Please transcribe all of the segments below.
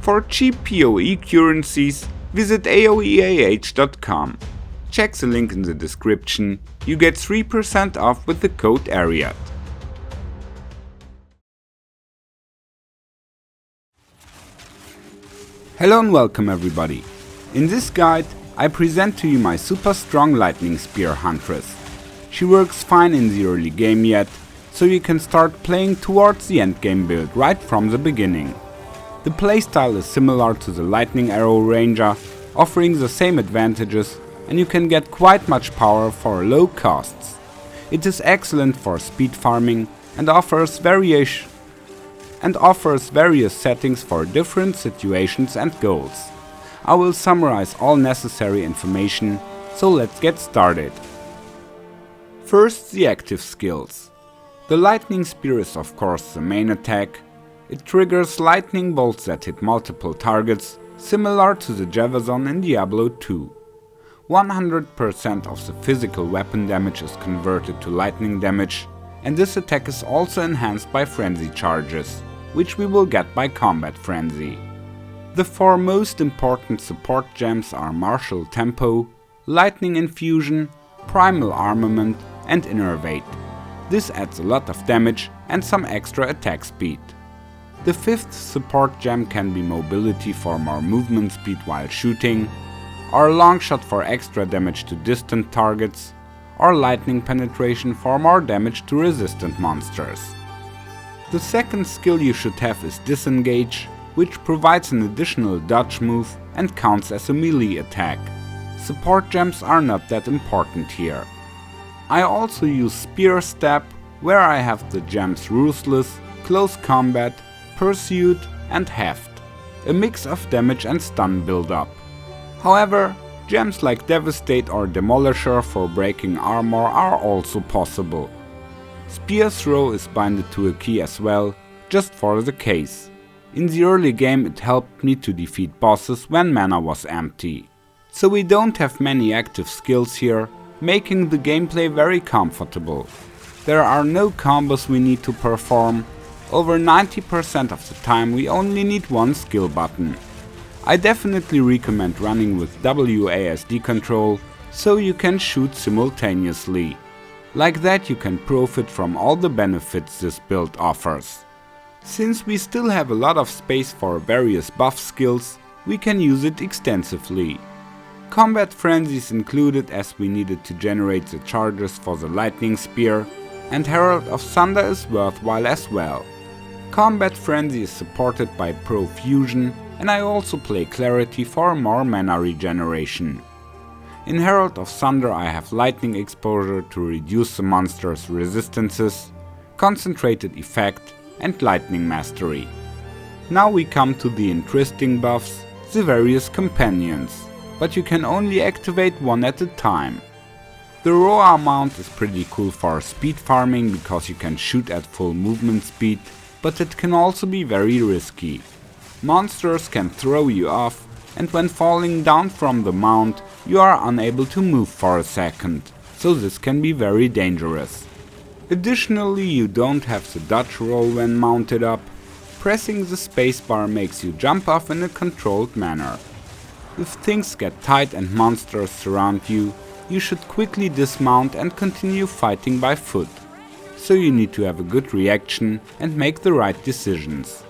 For cheap PoE currencies, visit aoeah.com. Check the link in the description, you get 3% off with the code ARIAD. Hello and welcome everybody. In this guide, I present to you my super strong lightning spear Huntress. She works fine in the early game yet, so you can start playing towards the endgame build right from the beginning. The playstyle is similar to the lightning arrow ranger, offering the same advantages, and you can get quite much power for low costs. It is excellent for speed farming and offers various settings for different situations and goals. I will summarize all necessary information, so let's get started. First, the active skills. The lightning spear is of course the main attack. It triggers lightning bolts that hit multiple targets, similar to the Javelin in Diablo 2. 100% of the physical weapon damage is converted to lightning damage, and this attack is also enhanced by frenzy charges, which we will get by combat frenzy. The four most important support gems are martial tempo, lightning infusion, primal armament and innervate. This adds a lot of damage and some extra attack speed. The fifth support gem can be mobility for more movement speed while shooting, or long shot for extra damage to distant targets, or lightning penetration for more damage to resistant monsters. The second skill you should have is disengage, which provides an additional dodge move and counts as a melee attack. Support gems are not that important here. I also use spear stab, where I have the gems ruthless, close combat, pursuit and heft, a mix of damage and stun build-up. However, gems like devastate or demolisher for breaking armor are also possible. Spear throw is binded to a key as well, just for the case. In the early game it helped me to defeat bosses when mana was empty. So we don't have many active skills here, making the gameplay very comfortable. There are no combos we need to perform. Over 90% of the time we only need one skill button. I definitely recommend running with WASD control, so you can shoot simultaneously. Like that you can profit from all the benefits this build offers. Since we still have a lot of space for various buff skills, we can use it extensively. Combat frenzy is included as we needed to generate the charges for the lightning spear, and Herald of Thunder is worthwhile as well. Combat frenzy is supported by profusion, and I also play clarity for more mana regeneration. In Herald of Thunder I have lightning exposure to reduce the monster's resistances, concentrated effect and lightning mastery. Now we come to the interesting buffs, the various companions, but you can only activate one at a time. The Rhoa Mount is pretty cool for speed farming because you can shoot at full movement speed, but it can also be very risky. Monsters can throw you off, and when falling down from the mount you are unable to move for a second, so this can be very dangerous. Additionally, you don't have the dodge roll when mounted up. Pressing the spacebar makes you jump off in a controlled manner. If things get tight and monsters surround you, you should quickly dismount and continue fighting by foot. So you need to have a good reaction and make the right decisions.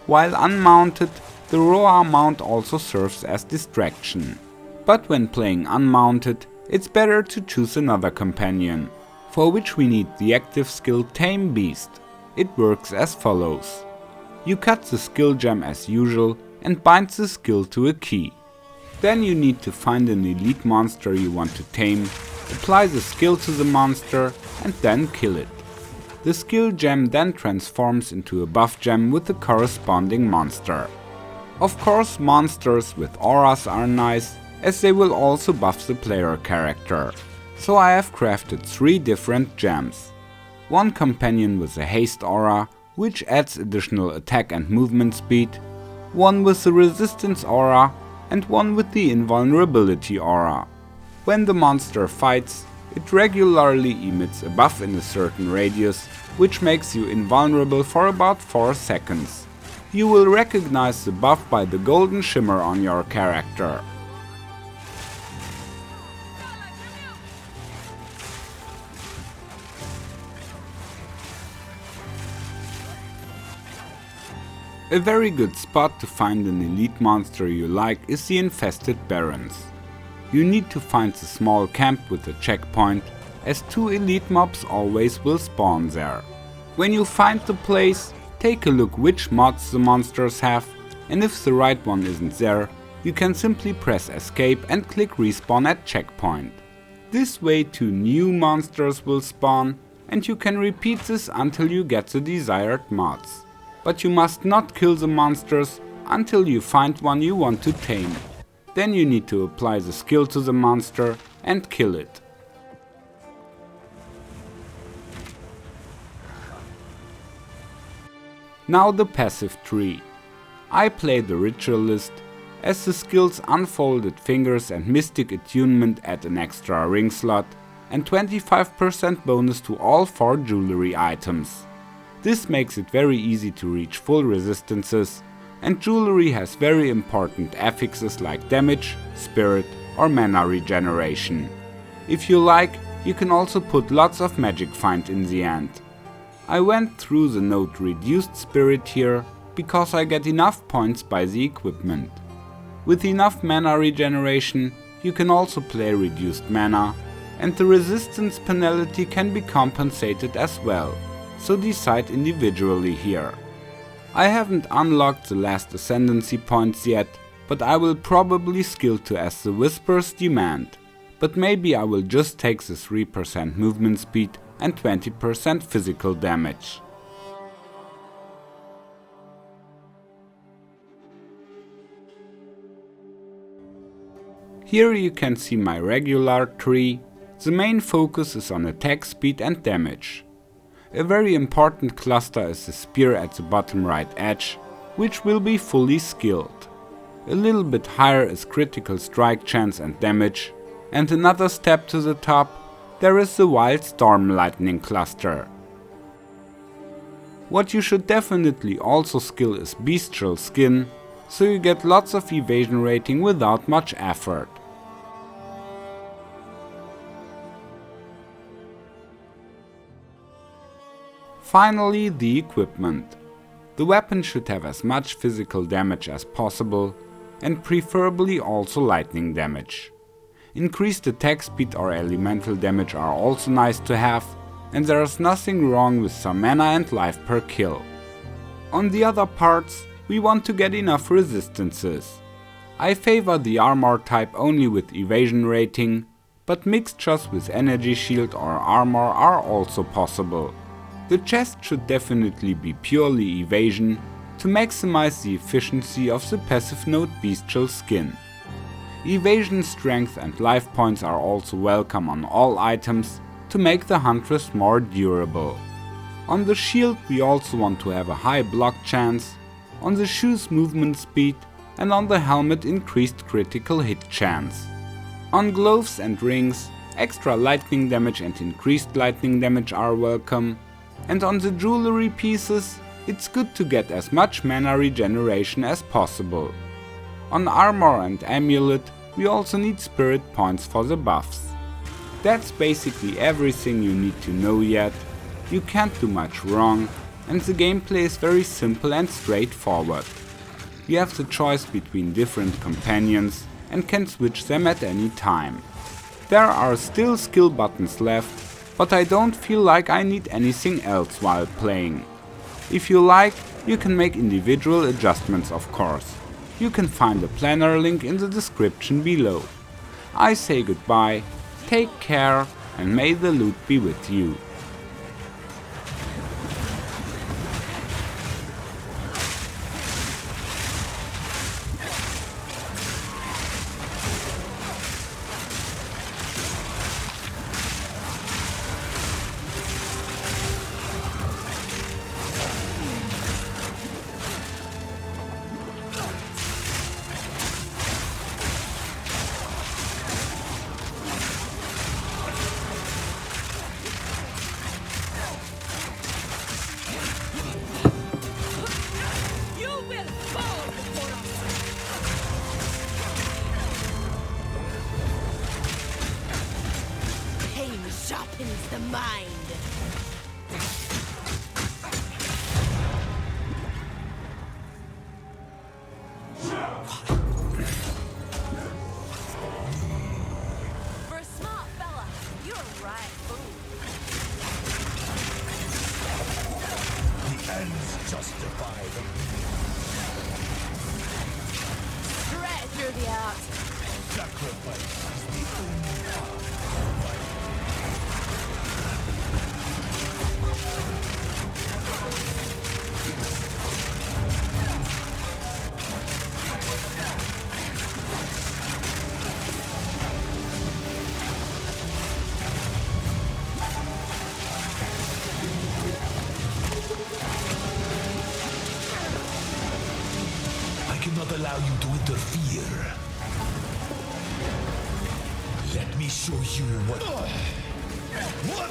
While unmounted, the Rhoa Mount also serves as distraction. But when playing unmounted, it's better to choose another companion, for which we need the active skill Tame Beast. It works as follows. You cut the skill gem as usual and bind the skill to a key. Then you need to find an elite monster you want to tame, apply the skill to the monster and then kill it. The skill gem then transforms into a buff gem with the corresponding monster. Of course, monsters with auras are nice, as they will also buff the player character. So I have crafted 3 different gems. One companion with a haste aura, which adds additional attack and movement speed, one with the resistance aura, and one with the invulnerability aura. When the monster fights, it regularly emits a buff in a certain radius, which makes you invulnerable for about 4 seconds. You will recognize the buff by the golden shimmer on your character. A very good spot to find an elite monster you like is the infested barrens. You need to find the small camp with a checkpoint, as 2 elite mobs always will spawn there. When you find the place, take a look which mods the monsters have, and if the right one isn't there, you can simply press escape and click respawn at checkpoint. This way 2 new monsters will spawn, and you can repeat this until you get the desired mods. But you must not kill the monsters until you find one you want to tame. Then you need to apply the skill to the monster and kill it. Now the passive tree. I play the Ritualist, as the skills Unfolded Fingers and Mystic Attunement add an extra ring slot and 25% bonus to all 4 jewelry items. This makes it very easy to reach full resistances, and jewelry has very important affixes like damage, spirit or mana regeneration. If you like, you can also put lots of magic find in the end. I went through the node reduced spirit here because I get enough points by the equipment. With enough mana regeneration, you can also play reduced mana, and the resistance penalty can be compensated as well. So decide individually here. I haven't unlocked the last ascendancy points yet, but I will probably skill to as the whispers demand. But maybe I will just take the 3% movement speed and 20% physical damage. Here you can see my regular tree. The main focus is on attack speed and damage. A very important cluster is the spear at the bottom right edge, which will be fully skilled. A little bit higher is critical strike chance and damage, and another step to the top, there is the wild storm lightning cluster. What you should definitely also skill is bestial skin, so you get lots of evasion rating without much effort. Finally, the equipment. The weapon should have as much physical damage as possible, and preferably also lightning damage. Increased attack speed or elemental damage are also nice to have, and there is nothing wrong with some mana and life per kill. On the other parts, we want to get enough resistances. I favor the armor type only with evasion rating, but mixtures with energy shield or armor are also possible. The chest should definitely be purely evasion to maximize the efficiency of the passive node bestial skin. Evasion, strength and life points are also welcome on all items to make the Huntress more durable. On the shield we also want to have a high block chance, on the shoes movement speed, and on the helmet increased critical hit chance. On gloves and rings, extra lightning damage and increased lightning damage are welcome, and on the jewelry pieces, it's good to get as much mana regeneration as possible. On armor and amulet, we also need spirit points for the buffs. That's basically everything you need to know yet. You can't do much wrong, and the gameplay is very simple and straightforward. You have the choice between different companions and can switch them at any time. There are still skill buttons left, but I don't feel like I need anything else while playing. If you like, you can make individual adjustments, of course. You can find a planner link in the description below. I say goodbye, take care, and may the loot be with you. mind. For a smart fella, you're right, fool. The ends justify the Straight through the heart. sacrifice is the only path. I cannot allow you to interfere. Let me show you what... What?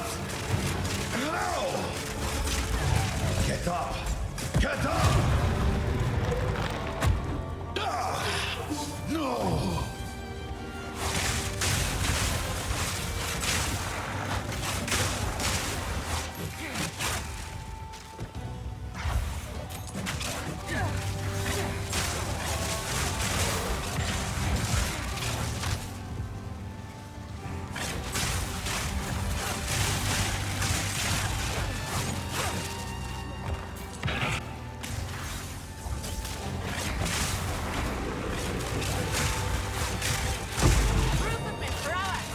How? Get up! Get up! No! Proof of me prowess.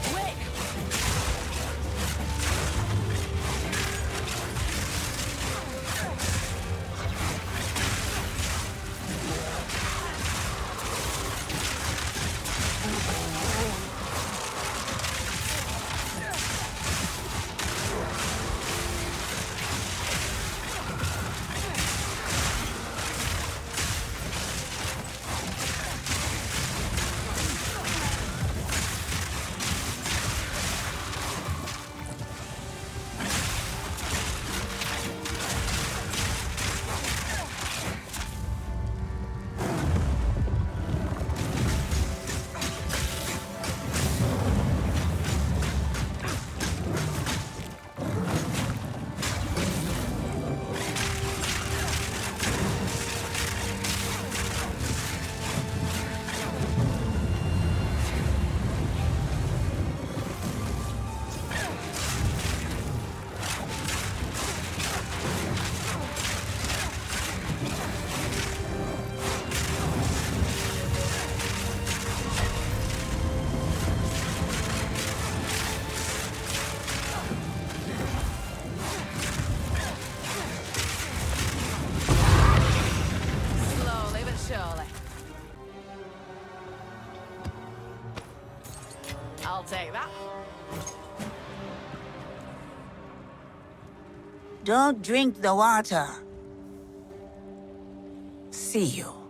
Quick! Slowly but surely. I'll take that. Don't drink the water. See you.